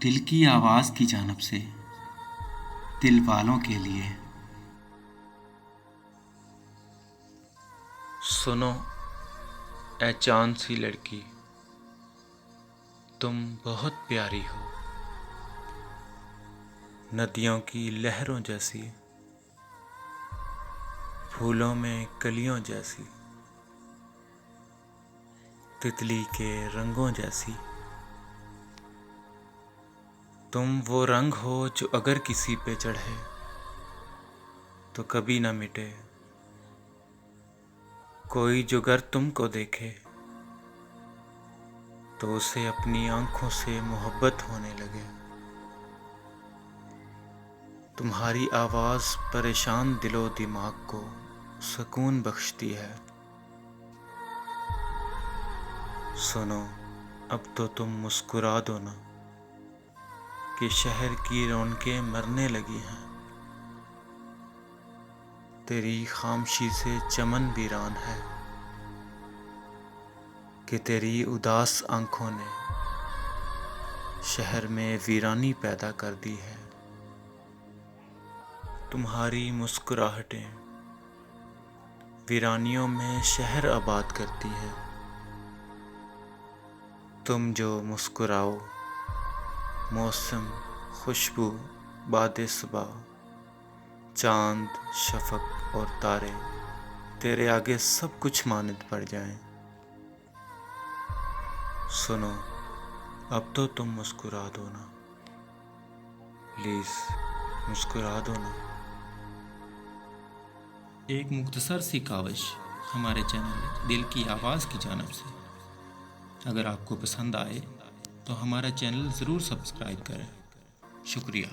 दिल की आवाज़ की जानिब से दिल वालों के लिए। सुनो ए चांद सी लड़की, तुम बहुत प्यारी हो, नदियों की लहरों जैसी, फूलों में कलियों जैसी, तितली के रंगों जैसी। तुम वो रंग हो जो अगर किसी पे चढ़े तो कभी ना मिटे। कोई जो गर तुमको देखे तो उसे अपनी आंखों से मोहब्बत होने लगे। तुम्हारी आवाज़ परेशान दिलो दिमाग को सुकून बख्शती है। सुनो अब तो तुम मुस्कुरा दो ना कि शहर की रौनकें मरने लगी हैं। तेरी खामोशी से चमन वीरान है कि तेरी उदास आंखों ने शहर में वीरानी पैदा कर दी है। तुम्हारी मुस्कुराहटें वीरानियों में शहर आबाद करती है। तुम जो मुस्कुराओ, मौसम, खुशबू, बादे सुबह, चांद, शफक और तारे तेरे आगे सब कुछ मानद पड़ जाएं। सुनो अब तो तुम मुस्कुरा दो ना, प्लीज़ मुस्कुरा दो ना। एक मुख्तसर सी काविश हमारे चैनल दिल की आवाज़ की जानिब से। अगर आपको पसंद आए तो हमारा चैनल ज़रूर सब्सक्राइब करें। शुक्रिया।